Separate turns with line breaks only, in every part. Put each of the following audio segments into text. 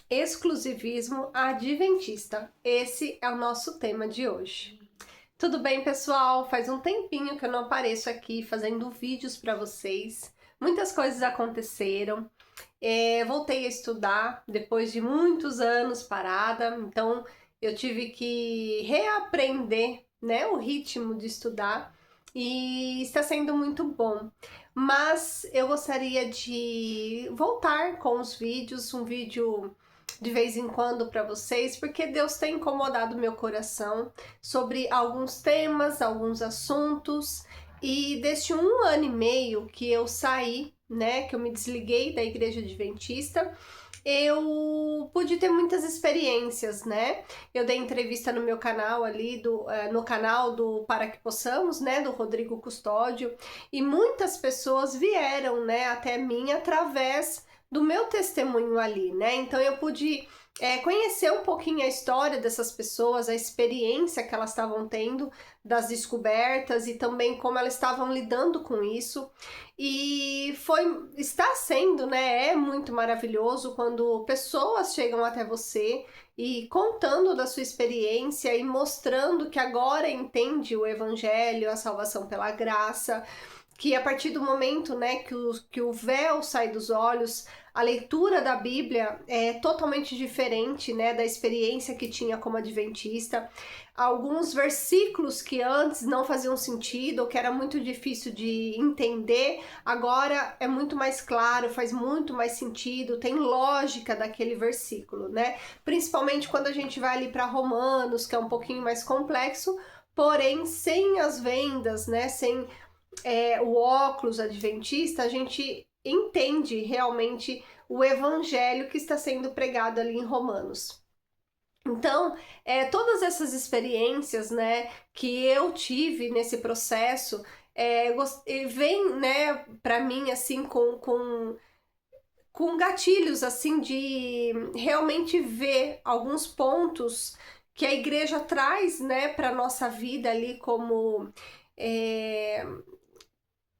Exclusivismo adventista. Esse é o nosso tema de hoje. Tudo bem, pessoal? Faz um tempinho que eu não apareço aqui fazendo vídeos para vocês. Muitas coisas aconteceram. Voltei a estudar depois de muitos anos parada, então eu tive que reaprender, né, o ritmo de estudar e está sendo muito bom. Mas eu gostaria de voltar com os vídeos, um vídeo de vez em quando para vocês, porque Deus tem incomodado meu coração sobre alguns temas, alguns assuntos. E deste 1 ano e meio que eu saí, né, que eu me desliguei da Igreja Adventista, eu pude ter muitas experiências, né? Eu dei entrevista no meu canal ali, no canal do Para Que Possamos, né, do Rodrigo Custódio, e muitas pessoas vieram, né, até mim através do meu testemunho ali, né? Então eu pude conhecer um pouquinho a história dessas pessoas, a experiência que elas estavam tendo, das descobertas e também como elas estavam lidando com isso. E está sendo, né? É muito maravilhoso quando pessoas chegam até você e contando da sua experiência e mostrando que agora entende o evangelho, a salvação pela graça, que a partir do momento, né, que o véu sai dos olhos, a leitura da Bíblia é totalmente diferente, né, da experiência que tinha como adventista. Alguns versículos que antes não faziam sentido, ou que era muito difícil de entender, agora é muito mais claro, faz muito mais sentido, tem lógica daquele versículo, né? Principalmente quando a gente vai ali para Romanos, que é um pouquinho mais complexo, porém sem as vendas, né, sem o óculos adventista, a gente entende realmente o evangelho que está sendo pregado ali em Romanos. Então, todas essas experiências, né, que eu tive nesse processo, vem, né, para mim, assim, com gatilhos, assim, de realmente ver alguns pontos que a igreja traz, né, para nossa vida ali é,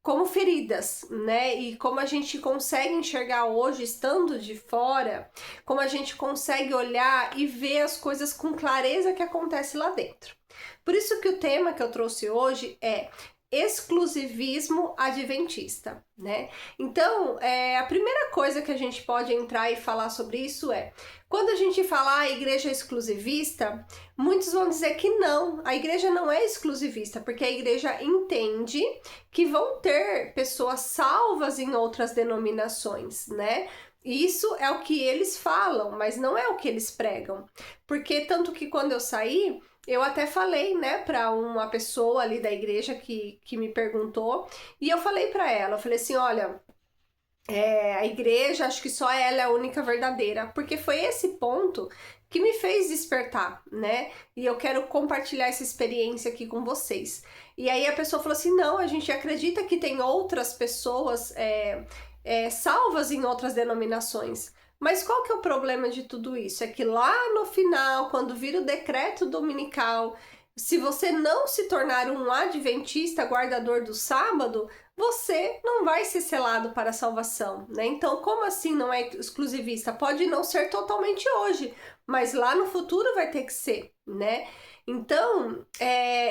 como feridas, né? E como a gente consegue enxergar hoje, estando de fora, como a gente consegue olhar e ver as coisas com clareza que acontece lá dentro. Por isso que o tema que eu trouxe hoje é exclusivismo adventista, né? Então, a primeira coisa que a gente pode entrar e falar sobre isso é, quando a gente fala igreja exclusivista, muitos vão dizer que não, a igreja não é exclusivista, porque a igreja entende que vão ter pessoas salvas em outras denominações, né? Isso é o que eles falam, mas não é o que eles pregam. Porque tanto que quando eu saí, eu até falei, né, para uma pessoa ali da igreja que me perguntou, e eu falei para ela, eu falei assim, olha, a igreja, acho que só ela é a única verdadeira, porque foi esse ponto que me fez despertar, né? E eu quero compartilhar essa experiência aqui com vocês. E aí a pessoa falou assim, não, a gente acredita que tem outras pessoas salvas em outras denominações. Mas qual que é o problema de tudo isso? É que lá no final, quando vira o decreto dominical, se você não se tornar um adventista guardador do sábado, você não vai ser selado para a salvação, né? Então, como assim não é exclusivista? Pode não ser totalmente hoje, mas lá no futuro vai ter que ser, né? Então,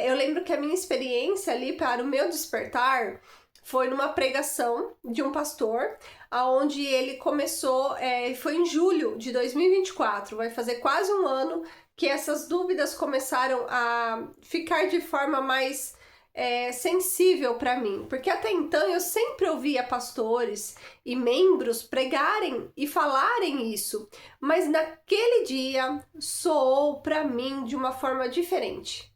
eu lembro que a minha experiência ali para o meu despertar foi numa pregação de um pastor, aonde ele começou, foi em julho de 2024, vai fazer quase um ano que essas dúvidas começaram a ficar de forma mais sensível para mim, porque até então eu sempre ouvia pastores e membros pregarem e falarem isso, mas naquele dia soou para mim de uma forma diferente.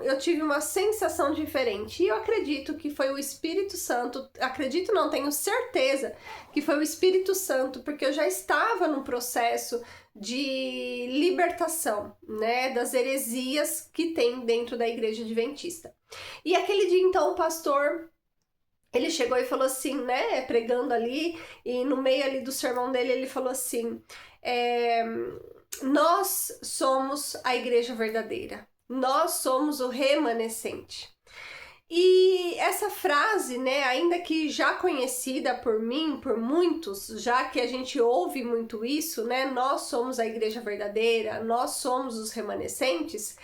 Eu tive uma sensação diferente e eu acredito que foi o Espírito Santo, acredito não, tenho certeza que foi o Espírito Santo, porque eu já estava num processo de libertação, né, das heresias que tem dentro da igreja adventista. E aquele dia então o pastor, ele chegou e falou assim, né, pregando ali, e no meio ali do sermão dele ele falou assim, nós somos a igreja verdadeira. Nós somos o remanescente. E essa frase, né, ainda que já conhecida por mim, por muitos, já que a gente ouve muito isso, né, nós somos a igreja verdadeira, nós somos os remanescentes,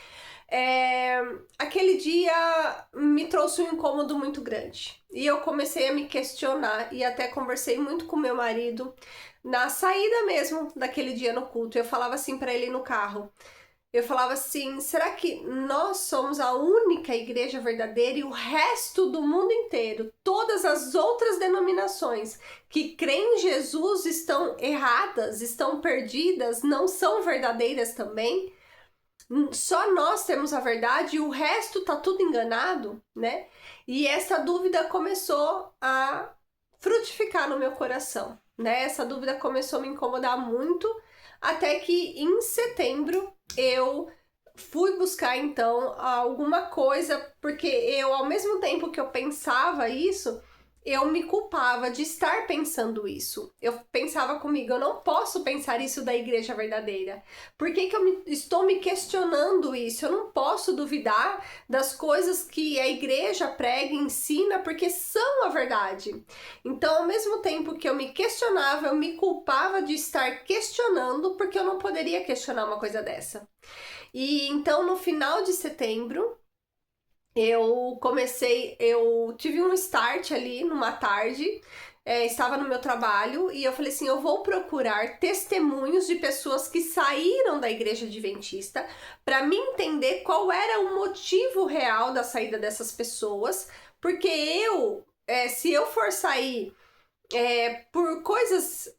aquele dia me trouxe um incômodo muito grande. E eu comecei a me questionar e até conversei muito com meu marido na saída mesmo daquele dia no culto. Eu falava assim para ele no carro. Eu falava assim, será que nós somos a única igreja verdadeira e o resto do mundo inteiro, todas as outras denominações que creem em Jesus estão erradas, estão perdidas, não são verdadeiras também? Só nós temos a verdade e o resto tá tudo enganado, né? E essa dúvida começou a frutificar no meu coração, né? Essa dúvida começou a me incomodar muito, até que em setembro eu fui buscar então alguma coisa, porque eu, ao mesmo tempo que eu pensava isso, eu me culpava de estar pensando isso. Eu pensava comigo, eu não posso pensar isso da igreja verdadeira. Por que eu estou me questionando isso? Eu não posso duvidar das coisas que a igreja prega e ensina, porque são a verdade. Então, ao mesmo tempo que eu me questionava, eu me culpava de estar questionando, porque eu não poderia questionar uma coisa dessa. E então, no final de setembro, eu tive um start ali numa tarde, estava no meu trabalho e eu falei assim, eu vou procurar testemunhos de pessoas que saíram da igreja adventista para me entender qual era o motivo real da saída dessas pessoas, porque se eu for sair por coisas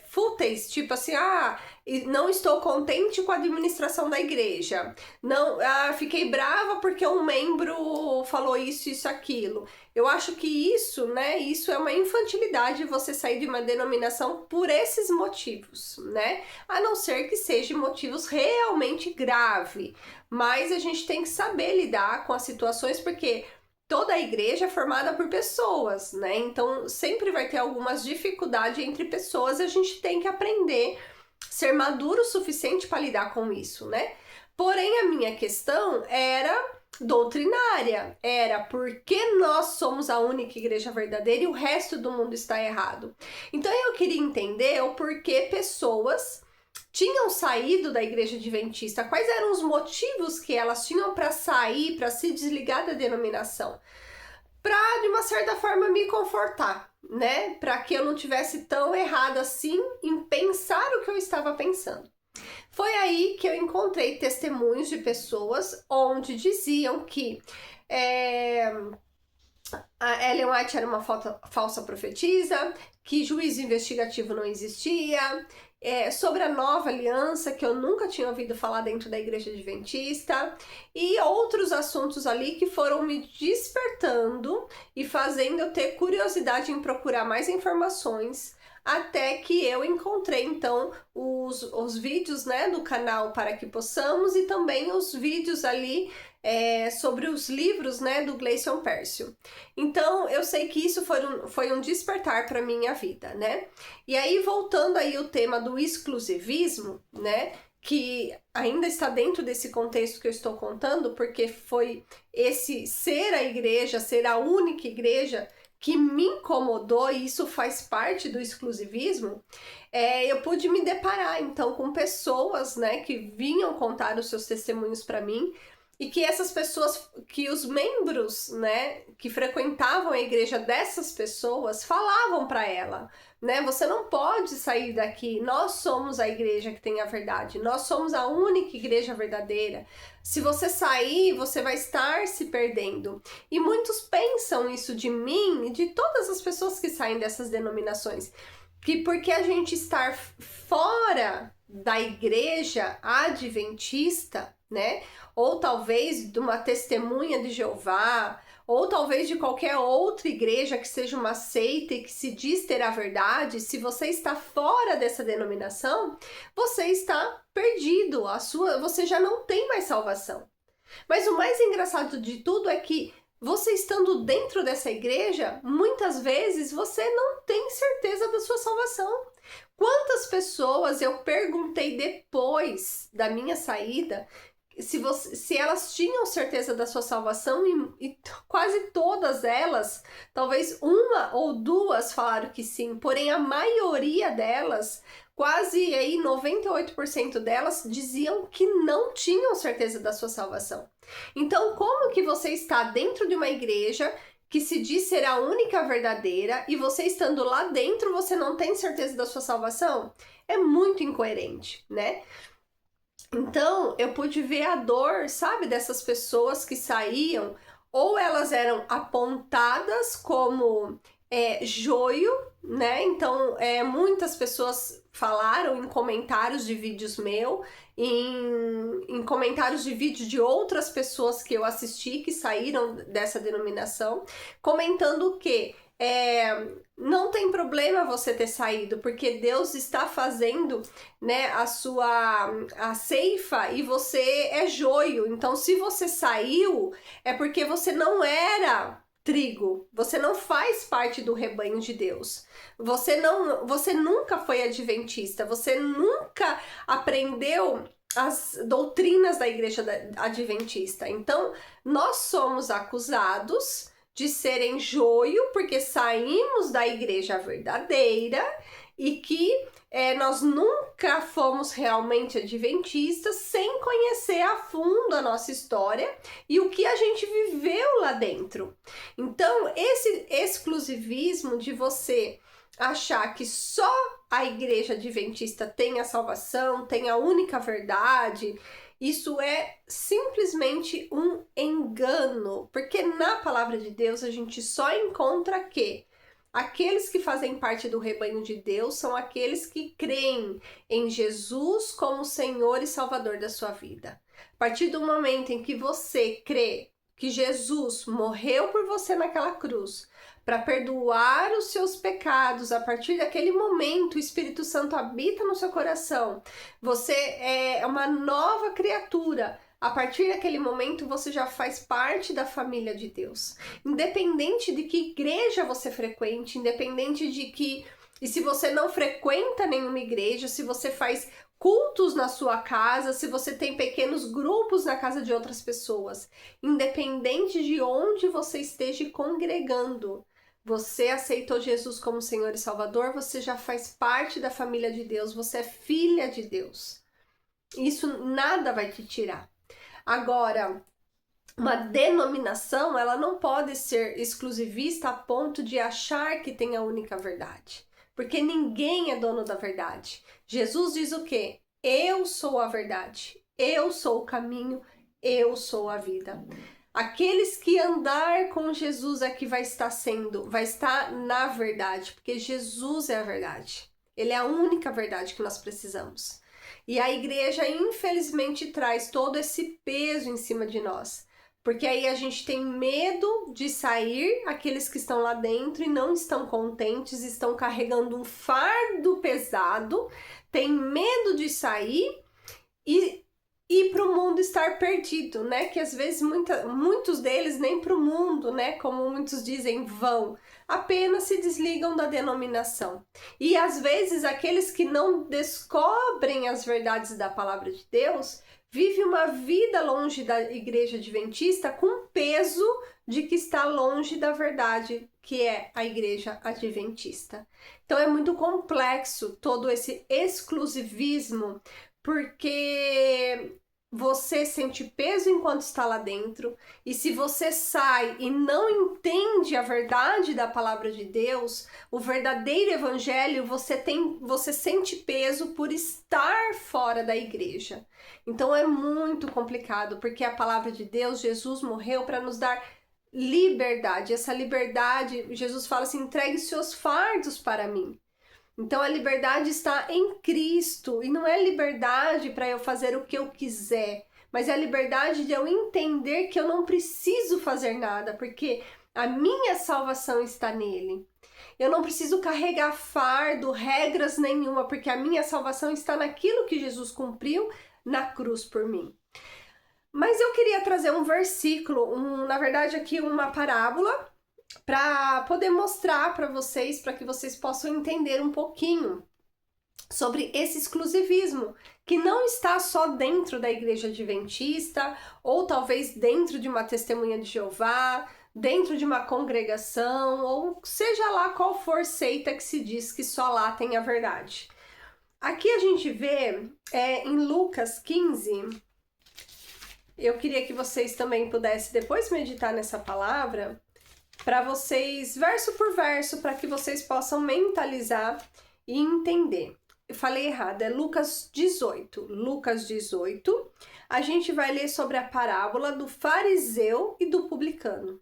fúteis, tipo assim, não estou contente com a administração da igreja, não, fiquei brava porque um membro falou isso, aquilo. Eu acho que isso, né, isso é uma infantilidade, você sair de uma denominação por esses motivos, né, a não ser que sejam motivos realmente graves, mas a gente tem que saber lidar com as situações, porque toda a igreja é formada por pessoas, né? Então sempre vai ter algumas dificuldades entre pessoas, a gente tem que aprender a ser maduro o suficiente para lidar com isso, né? Porém, a minha questão era doutrinária, era porque nós somos a única igreja verdadeira e o resto do mundo está errado. Então eu queria entender o porquê pessoas tinham saído da igreja adventista, quais eram os motivos que elas tinham para sair, para se desligar da denominação, para de uma certa forma me confortar, né? Para que eu não tivesse tão errada assim em pensar o que eu estava pensando. Foi aí que eu encontrei testemunhos de pessoas onde diziam que a Ellen White era uma falsa profetisa, que juízo investigativo não existia, sobre a nova aliança, que eu nunca tinha ouvido falar dentro da igreja adventista, e outros assuntos ali que foram me despertando e fazendo eu ter curiosidade em procurar mais informações, até que eu encontrei então os vídeos, né, do canal Para Que Possamos, e também os vídeos ali sobre os livros, né, do Gleison Pércio. Então, eu sei que isso foi um despertar para minha vida, né? E aí, voltando aí o tema do exclusivismo, né, que ainda está dentro desse contexto que eu estou contando, porque foi esse ser a igreja, ser a única igreja que me incomodou, e isso faz parte do exclusivismo. Eu pude me deparar, então, com pessoas, né, que vinham contar os seus testemunhos para mim, e que essas pessoas, que os membros, né, que frequentavam a igreja dessas pessoas, falavam para ela, né, você não pode sair daqui, nós somos a igreja que tem a verdade, nós somos a única igreja verdadeira, se você sair, você vai estar se perdendo. E muitos pensam isso de mim e de todas as pessoas que saem dessas denominações, que porque a gente estar fora da igreja adventista, né, ou talvez de uma testemunha de Jeová, ou talvez de qualquer outra igreja que seja uma seita e que se diz ter a verdade, se você está fora dessa denominação, você está perdido, você já não tem mais salvação. Mas o mais engraçado de tudo é que você estando dentro dessa igreja, muitas vezes você não tem certeza da sua salvação. Quantas pessoas eu perguntei depois da minha saída, se elas tinham certeza da sua salvação, e quase todas elas, talvez uma ou duas falaram que sim, porém a maioria delas, quase aí 98% delas, diziam que não tinham certeza da sua salvação. Então, como que você está dentro de uma igreja que se diz ser a única verdadeira e você estando lá dentro, você não tem certeza da sua salvação? É muito incoerente, né? Então, eu pude ver a dor, sabe, dessas pessoas que saíam, ou elas eram apontadas como joio, né? Então, muitas pessoas falaram em comentários de vídeos em comentários de vídeo de outras pessoas que eu assisti, que saíram dessa denominação, comentando que não tem problema você ter saído, porque Deus está fazendo, né, a ceifa e você é joio. Então, se você saiu, é porque você não era trigo, você não faz parte do rebanho de Deus. Você nunca foi adventista, você nunca aprendeu as doutrinas da igreja adventista. Então, nós somos acusados de serem joio, porque saímos da igreja verdadeira e que nós nunca fomos realmente adventistas sem conhecer a fundo a nossa história e o que a gente viveu lá dentro. Então, esse exclusivismo de você achar que só a igreja adventista tem a salvação, tem a única verdade, isso é simplesmente um engano, porque na palavra de Deus a gente só encontra que aqueles que fazem parte do rebanho de Deus são aqueles que creem em Jesus como Senhor e Salvador da sua vida. A partir do momento em que você crê que Jesus morreu por você naquela cruz, para perdoar os seus pecados, a partir daquele momento o Espírito Santo habita no seu coração, você é uma nova criatura. A partir daquele momento você já faz parte da família de Deus. Independente de que igreja você frequente, independente de que... E se você não frequenta nenhuma igreja, se você faz cultos na sua casa, se você tem pequenos grupos na casa de outras pessoas, independente de onde você esteja congregando, você aceitou Jesus como Senhor e Salvador, você já faz parte da família de Deus, você é filha de Deus. Isso nada vai te tirar. Agora, uma denominação, ela não pode ser exclusivista a ponto de achar que tem a única verdade. Porque ninguém é dono da verdade. Jesus diz o quê? Eu sou a verdade, eu sou o caminho, eu sou a vida. Aqueles que andar com Jesus é que vai estar na verdade, porque Jesus é a verdade. Ele é a única verdade que nós precisamos. E a igreja, infelizmente, traz todo esse peso em cima de nós. Porque aí a gente tem medo de sair, aqueles que estão lá dentro e não estão contentes, estão carregando um fardo pesado, tem medo de sair e para o mundo estar perdido, né? Que às vezes muitos deles nem para o mundo, né? Como muitos dizem, vão. Apenas se desligam da denominação. E às vezes aqueles que não descobrem as verdades da palavra de Deus vivem uma vida longe da igreja adventista com peso de que está longe da verdade, que é a igreja adventista. Então é muito complexo todo esse exclusivismo, porque você sente peso enquanto está lá dentro, e se você sai e não entende a verdade da palavra de Deus, o verdadeiro evangelho, você sente peso por estar fora da igreja. Então é muito complicado, porque a palavra de Deus, Jesus morreu para nos dar liberdade. Essa liberdade, Jesus fala assim, entregue seus fardos para mim. Então a liberdade está em Cristo, e não é liberdade para eu fazer o que eu quiser, mas é a liberdade de eu entender que eu não preciso fazer nada, porque a minha salvação está nele. Eu não preciso carregar fardo, regras nenhuma, porque a minha salvação está naquilo que Jesus cumpriu na cruz por mim. Mas eu queria trazer um versículo, na verdade aqui uma parábola, para poder mostrar para vocês, para que vocês possam entender um pouquinho sobre esse exclusivismo, que não está só dentro da igreja adventista, ou talvez dentro de uma testemunha de Jeová, dentro de uma congregação, ou seja lá qual for seita que se diz que só lá tem a verdade. Aqui a gente vê em Lucas 15, eu queria que vocês também pudessem depois meditar nessa palavra, para vocês, verso por verso, para que vocês possam mentalizar e entender. Eu falei errado, é Lucas 18. Lucas 18, a gente vai ler sobre a parábola do fariseu e do publicano.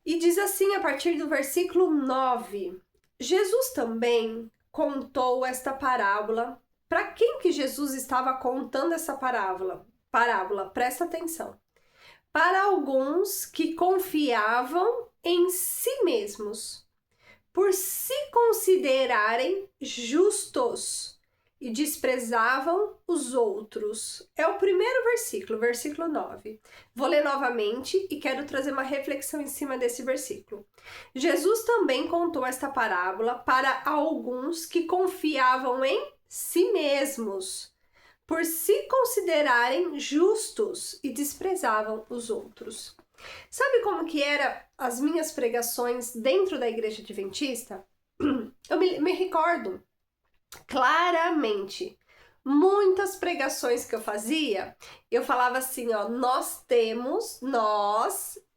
E diz assim, a partir do versículo 9, Jesus também contou esta parábola. Para quem que Jesus estava contando essa parábola? Presta atenção. Para alguns que confiavam em si mesmos, por se considerarem justos e desprezavam os outros. É o primeiro versículo, versículo 9. Vou ler novamente e quero trazer uma reflexão em cima desse versículo. Jesus também contou esta parábola para alguns que confiavam em si mesmos, por se considerarem justos e desprezavam os outros. Sabe como que eram as minhas pregações dentro da igreja adventista? Eu me recordo claramente. Muitas pregações que eu fazia, eu falava assim, ó, nós,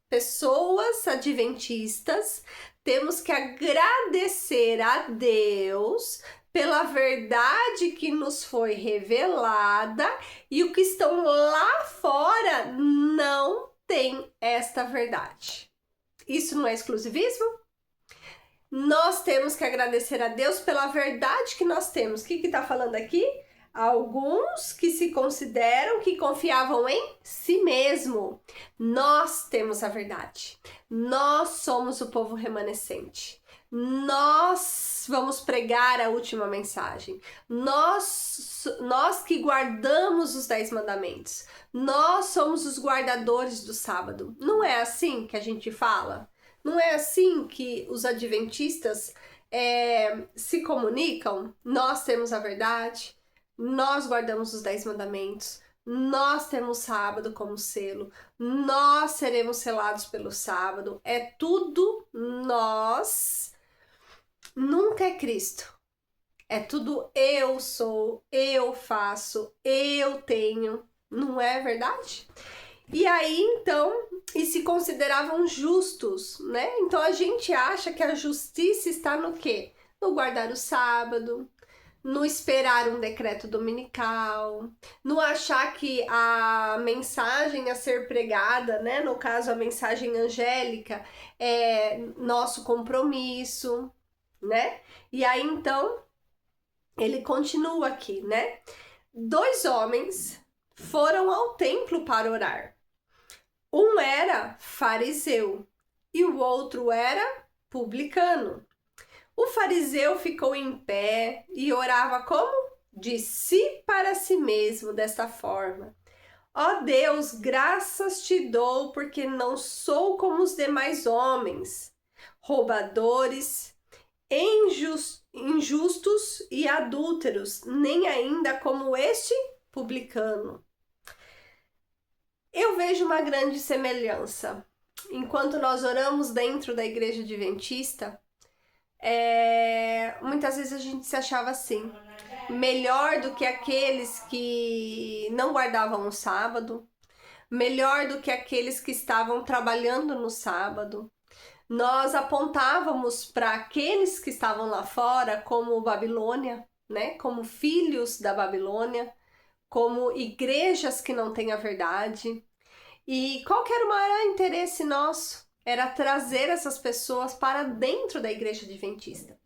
pessoas adventistas, temos que agradecer a Deus pela verdade que nos foi revelada e o que estão lá fora não tem esta verdade. Isso não é exclusivismo? Nós temos que agradecer a Deus pela verdade que nós temos. O que está falando aqui? Alguns que se consideram que confiavam em si mesmo. Nós temos a verdade. Nós somos o povo remanescente. Nós vamos pregar a última mensagem. Nós que guardamos os 10 mandamentos. Nós somos os guardadores do sábado. Não é assim que a gente fala? Não é assim que os adventistas se comunicam? Nós temos a verdade. Nós guardamos os 10 mandamentos, nós temos sábado como selo, nós seremos selados pelo sábado, é tudo nós, nunca é Cristo, é tudo eu sou, eu faço, eu tenho, não é verdade? E aí, então, e se consideravam justos, né? Então a gente acha que a justiça está no quê? No guardar o sábado, no esperar um decreto dominical, no achar que a mensagem a ser pregada, né, no caso a mensagem angélica, é nosso compromisso, né? E aí então ele continua aqui, né? 2 homens foram ao templo para orar. Um era fariseu e o outro era publicano. O fariseu ficou em pé e orava como? De si para si mesmo, desta forma: ó Deus, graças te dou, porque não sou como os demais homens, roubadores, injustos e adúlteros, nem ainda como este publicano. Eu vejo uma grande semelhança. Enquanto nós oramos dentro da igreja adventista, muitas vezes a gente se achava assim, melhor do que aqueles que não guardavam o sábado, melhor do que aqueles que estavam trabalhando no sábado. Nós apontávamos para aqueles que estavam lá fora como Babilônia, né? Como filhos da Babilônia, como igrejas que não têm a verdade. E qual que era o maior interesse nosso? Era trazer essas pessoas para dentro da igreja adventista.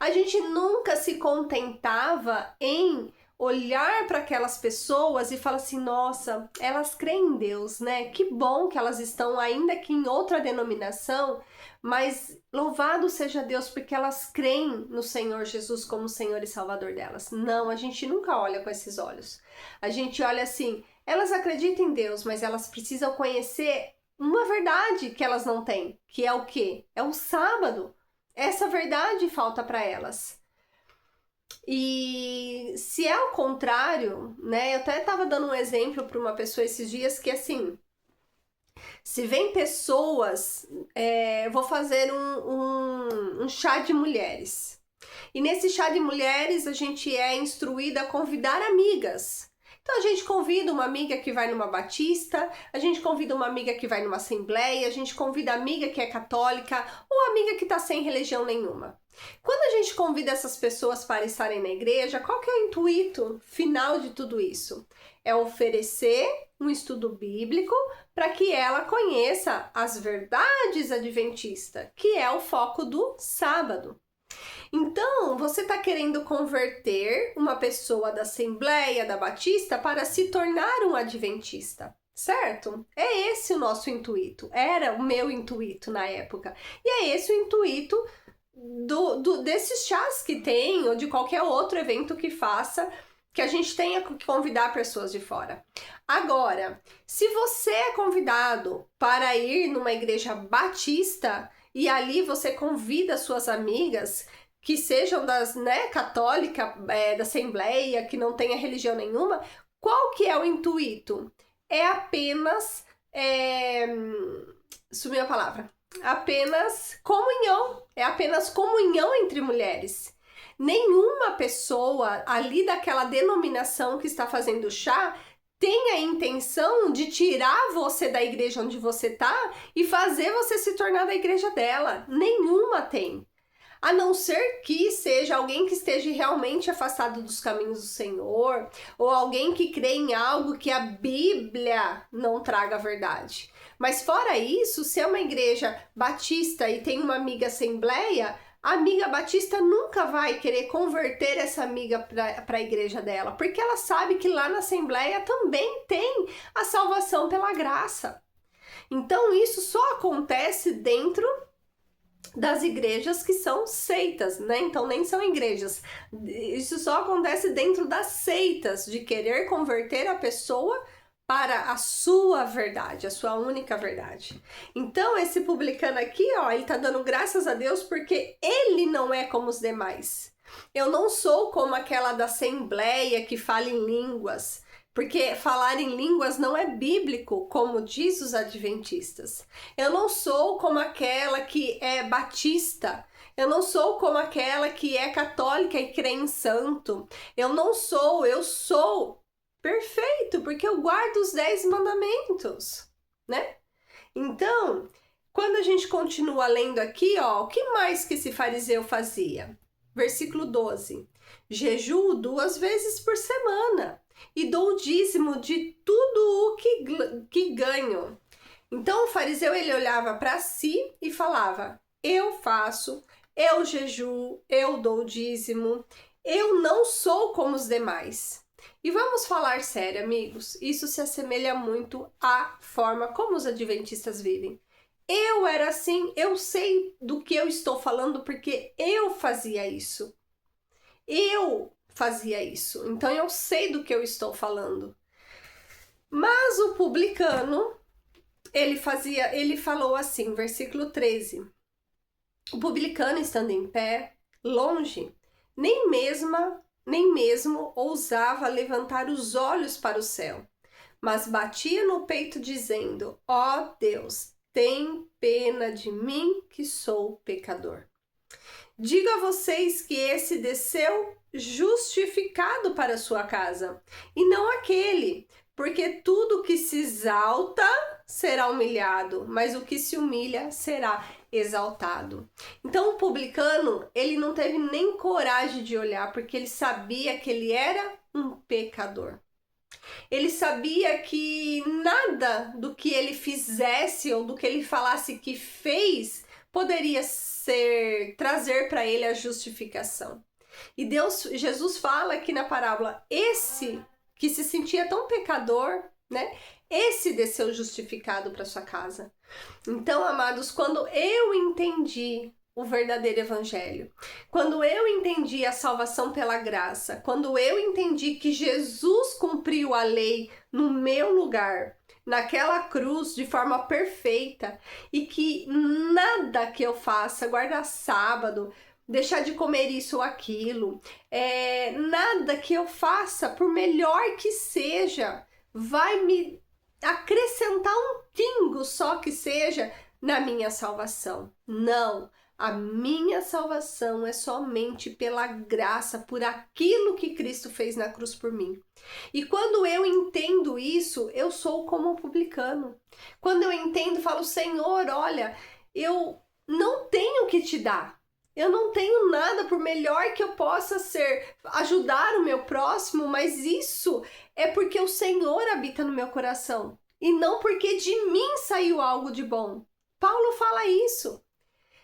A gente nunca se contentava em olhar para aquelas pessoas e falar assim, nossa, elas creem em Deus, né? Que bom que elas estão ainda que em outra denominação, mas louvado seja Deus porque elas creem no Senhor Jesus como Senhor e Salvador delas. Não, a gente nunca olha com esses olhos. A gente olha assim, elas acreditam em Deus, mas elas precisam conhecer uma verdade que elas não têm, que é o quê? É o sábado. Essa verdade falta para elas. E se é o contrário, né? Eu até estava dando um exemplo para uma pessoa esses dias que assim, se vem pessoas, vou fazer um chá de mulheres. E nesse chá de mulheres a gente é instruída a convidar amigas. Então a gente convida uma amiga que vai numa batista, a gente convida uma amiga que vai numa assembleia, a gente convida amiga que é católica ou amiga que está sem religião nenhuma. Quando a gente convida essas pessoas para estarem na igreja, qual que é o intuito final de tudo isso? É oferecer um estudo bíblico para que ela conheça as verdades adventistas, que é o foco do sábado. Então, você está querendo converter uma pessoa da Assembleia da Batista para se tornar um adventista, certo? É esse o nosso intuito. Era o meu intuito na época. E é esse o intuito desses chás que tem, ou de qualquer outro evento que faça, que a gente tenha que convidar pessoas de fora. Agora, se você é convidado para ir numa igreja batista e ali você convida suas amigas que sejam das, católica, da assembleia, que não tenha religião nenhuma, qual que é o intuito? É apenas, sumiu a palavra, apenas comunhão, é apenas comunhão entre mulheres. Nenhuma pessoa ali daquela denominação que está fazendo chá tem a intenção de tirar você da igreja onde você tá e fazer você se tornar da igreja dela. Nenhuma tem. A não ser que seja alguém que esteja realmente afastado dos caminhos do Senhor, ou alguém que crê em algo que a Bíblia não traga a verdade. Mas fora isso, se é uma igreja batista e tem uma amiga assembleia, a amiga batista nunca vai querer converter essa amiga para a igreja dela, porque ela sabe que lá na assembleia também tem a salvação pela graça. Então isso só acontece dentro das igrejas que são seitas, né? Então nem são igrejas. Isso só acontece dentro das seitas, de querer converter a pessoa para a sua verdade, a sua única verdade. Então esse publicano aqui, ó, ele tá dando graças a Deus porque ele não é como os demais. Eu não sou como aquela da assembleia que fala em línguas. Porque falar em línguas não é bíblico, como diz os adventistas. Eu não sou como aquela que é batista. Eu não sou como aquela que é católica e crê em santo. Eu sou perfeito, porque eu guardo os 10 mandamentos, né? Então, quando a gente continua lendo aqui, ó, o que mais que esse fariseu fazia? Versículo 12. Jejuo 2 vezes por semana e dou o dízimo de tudo o que ganho. Então o fariseu, ele olhava para si e falava: eu faço, eu jejuo, eu dou o dízimo, eu não sou como os demais. E vamos falar sério, amigos, isso se assemelha muito à forma como os adventistas vivem. Eu era assim, eu sei do que eu estou falando porque eu fazia isso. Eu fazia isso, então eu sei do que eu estou falando. Mas o publicano, ele falou assim, versículo 13. O publicano, estando em pé, longe, nem mesmo ousava levantar os olhos para o céu, mas batia no peito dizendo: ó Deus, tem pena de mim que sou pecador. Digo a vocês que esse desceu justificado para a sua casa, e não aquele, porque tudo que se exalta será humilhado, mas o que se humilha será exaltado. Então o publicano, ele não teve nem coragem de olhar, porque ele sabia que ele era um pecador. Ele sabia que nada do que ele fizesse ou do que ele falasse que fez poderia trazer para ele a justificação. E Jesus fala aqui na parábola, esse que se sentia tão pecador, né? Esse desceu justificado para sua casa. Então, amados, quando eu entendi o verdadeiro evangelho, quando eu entendi a salvação pela graça, quando eu entendi que Jesus cumpriu a lei no meu lugar, naquela cruz de forma perfeita, e que nada que eu faça, guardar sábado, deixar de comer isso ou aquilo. Nada que eu faça, por melhor que seja, vai me acrescentar um pingo só que seja na minha salvação. Não. A minha salvação é somente pela graça, por aquilo que Cristo fez na cruz por mim. E quando eu entendo isso, eu sou como um publicano. Quando eu entendo, falo, Senhor, olha, eu não tenho o que te dar. Eu não tenho nada, por melhor que eu possa ser, ajudar o meu próximo, mas isso é porque o Senhor habita no meu coração. E não porque de mim saiu algo de bom. Paulo fala isso.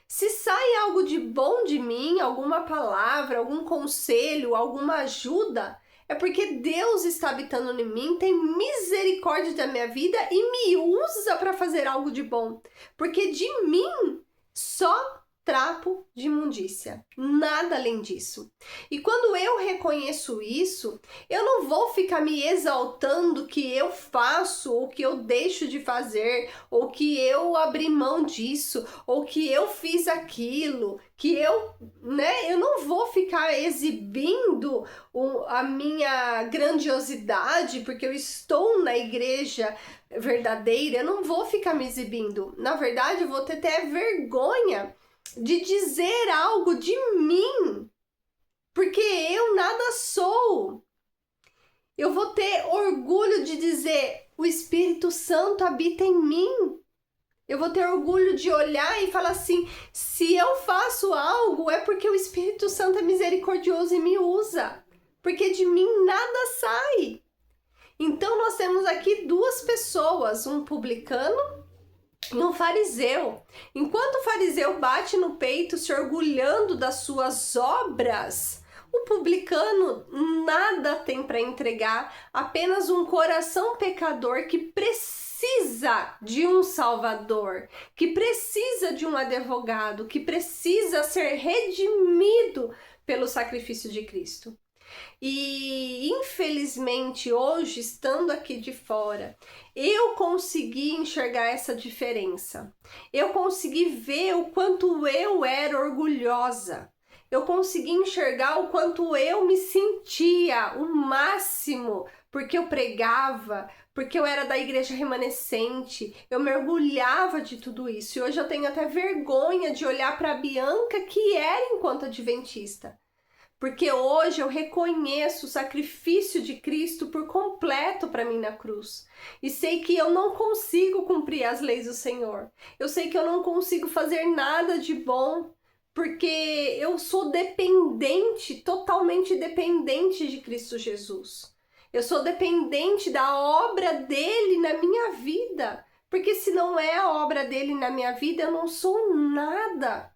Se sai algo de bom de mim, alguma palavra, algum conselho, alguma ajuda, é porque Deus está habitando em mim, tem misericórdia da minha vida e me usa para fazer algo de bom. Porque de mim só trapo de imundícia, nada além disso. E quando eu reconheço isso, eu não vou ficar me exaltando que eu faço, ou que eu deixo de fazer, ou que eu abri mão disso, ou que eu fiz aquilo, que eu não vou ficar exibindo a minha grandiosidade, porque eu estou na igreja verdadeira, eu não vou ficar me exibindo. Na verdade, eu vou ter até vergonha de dizer algo de mim, porque eu nada sou. Eu vou ter orgulho de dizer, o Espírito Santo habita em mim. Eu vou ter orgulho de olhar e falar assim, se eu faço algo é porque o Espírito Santo é misericordioso e me usa, porque de mim nada sai. Então nós temos aqui duas pessoas, um publicano e um fariseu. Enquanto o fariseu bate no peito, se orgulhando das suas obras, o publicano nada tem para entregar, apenas um coração pecador que precisa de um salvador, que precisa de um advogado, que precisa ser redimido pelo sacrifício de Cristo. E infelizmente hoje, estando aqui de fora, eu consegui enxergar essa diferença. Eu consegui ver o quanto eu era orgulhosa. Eu consegui enxergar o quanto eu me sentia o máximo, porque eu pregava, porque eu era da igreja remanescente, eu mergulhava de tudo isso. E hoje eu tenho até vergonha de olhar para a Bianca, que era enquanto adventista. Porque hoje eu reconheço o sacrifício de Cristo por completo para mim na cruz. E sei que eu não consigo cumprir as leis do Senhor. Eu sei que eu não consigo fazer nada de bom, porque eu sou dependente, totalmente dependente de Cristo Jesus. Eu sou dependente da obra dele na minha vida. Porque se não é a obra dele na minha vida, eu não sou nada.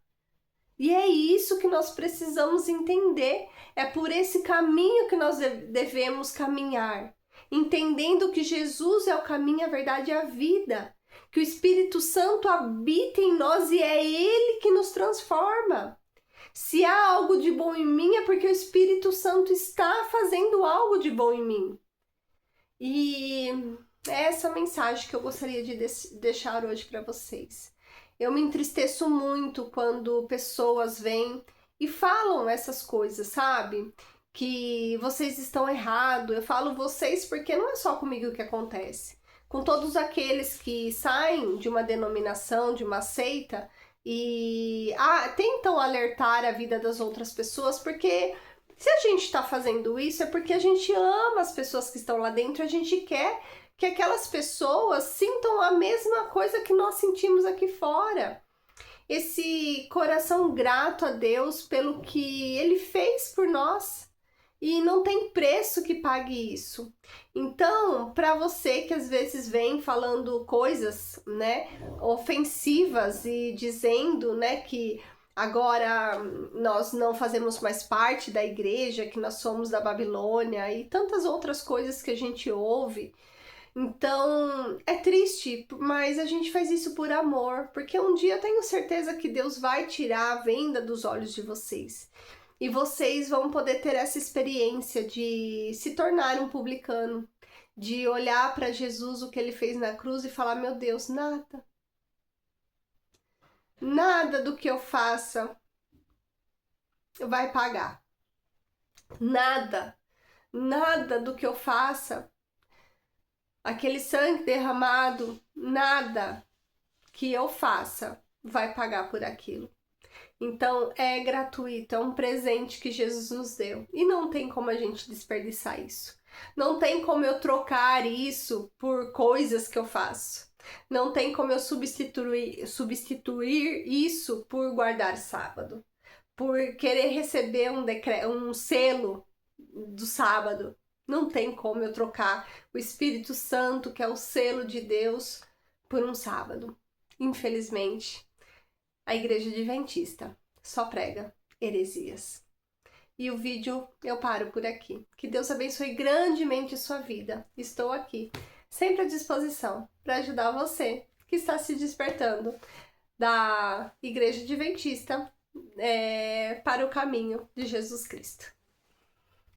E é isso que nós precisamos entender. É por esse caminho que nós devemos caminhar. Entendendo que Jesus é o caminho, a verdade e a vida. Que o Espírito Santo habita em nós e é Ele que nos transforma. Se há algo de bom em mim, é porque o Espírito Santo está fazendo algo de bom em mim. E é essa mensagem que eu gostaria de deixar hoje para vocês. Eu me entristeço muito quando pessoas vêm e falam essas coisas, sabe? Que vocês estão errados. Eu falo vocês porque não é só comigo que acontece. Com todos aqueles que saem de uma denominação, de uma seita e tentam alertar a vida das outras pessoas, porque se a gente está fazendo isso é porque a gente ama as pessoas que estão lá dentro, a gente quer que aquelas pessoas sintam a mesma coisa que nós sentimos aqui fora. Esse coração grato a Deus pelo que Ele fez por nós. E não tem preço que pague isso. Então, para você que às vezes vem falando coisas, ofensivas e dizendo, que agora nós não fazemos mais parte da igreja, que nós somos da Babilônia e tantas outras coisas que a gente ouve. Então, é triste, mas a gente faz isso por amor, porque um dia eu tenho certeza que Deus vai tirar a venda dos olhos de vocês. E vocês vão poder ter essa experiência de se tornar um publicano, de olhar para Jesus, o que Ele fez na cruz e falar, meu Deus, nada do que eu faça vai pagar. Nada, nada do que eu faça, aquele sangue derramado, nada que eu faça vai pagar por aquilo. Então é gratuito, é um presente que Jesus nos deu e não tem como a gente desperdiçar isso. Não tem como eu trocar isso por coisas que eu faço. Não tem como eu substituir isso por guardar sábado, por querer receber um selo do sábado. Não tem como eu trocar o Espírito Santo, que é o selo de Deus, por um sábado. Infelizmente, a Igreja Adventista só prega heresias. E o vídeo eu paro por aqui. Que Deus abençoe grandemente a sua vida. Estou aqui, sempre à disposição, para ajudar você que está se despertando da Igreja Adventista para o caminho de Jesus Cristo.